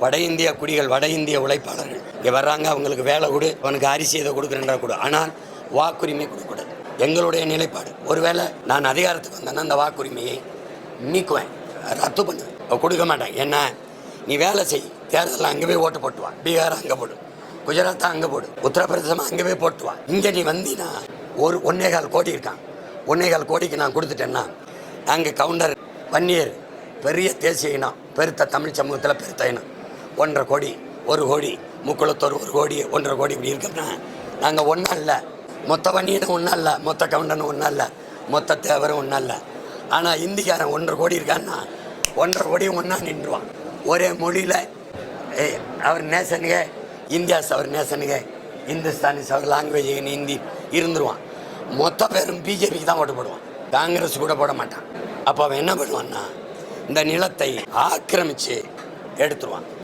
வட இந்திய குடிகள், வட இந்திய உழைப்பாளர்கள் இங்கே வர்றாங்க, அவங்களுக்கு வேலை கொடு, அவனுக்கு அரிசி இதை கொடுக்குறேன்றா கொடு, ஆனால் வாக்குரிமை கொடுக்கூடாது. எங்களுடைய நிலைப்பாடு, ஒருவேளை நான் அதிகாரத்துக்கு வந்தேன்னா அந்த வாக்குரிமையை நீக்குவேன், ரத்து பண்ணுவேன், கொடுக்க மாட்டேன். என்ன, நீ வேலை செய், தேர்தலில் அங்கே போய் ஓட்டு போட்டுவான், பீகார் அங்கே போடு, குஜராத்தை அங்கே போடு, உத்தரப்பிரதேசமாக அங்கே போய் போட்டுவான். இங்கே நீ வந்தீங்கன்னா 1.25 கோடி இருக்கான், 1.25 கோடிக்கு நான் கொடுத்துட்டேன்னா அங்கே கவுண்டர் வன்னியர் பெரிய தேசிய இனம், பெருத்த தமிழ் சமூகத்தில் பெருத்த இனம் 1.5 கோடி, 1 கோடி, முக்குளத்தூர் 1 கோடி, 1.5 கோடி இப்படி இருக்கோம்னா நாங்கள் ஒன்றா இல்லை, மொத்த வன்னியனும் ஒன்றா இல்லை, மொத்த கவுண்டனும் ஒன்றா இல்லை, மொத்த தேவரும் ஒன்றா இல்லை. ஆனால் இந்திக்காரன் 1.5 கோடி இருக்கான்னா 1.5 கோடியும் ஒன்றா நின்றுவான். ஒரே மொழியில் அவர் நேசனுங்க, இந்தியாஸ் அவர் நேசனுங்க, இந்துஸ்தானிஸ் அவர் லாங்குவேஜ் ஹிந்தி இருந்துருவான். மொத்த பேரும் பிஜேபிக்கு தான் ஓட்டு போடுவான், காங்கிரஸ் கூட போட மாட்டான். அப்போ அவன் என்ன பண்ணுவான்னா இந்த நிலத்தை ஆக்கிரமித்து எடுத்துருவான்.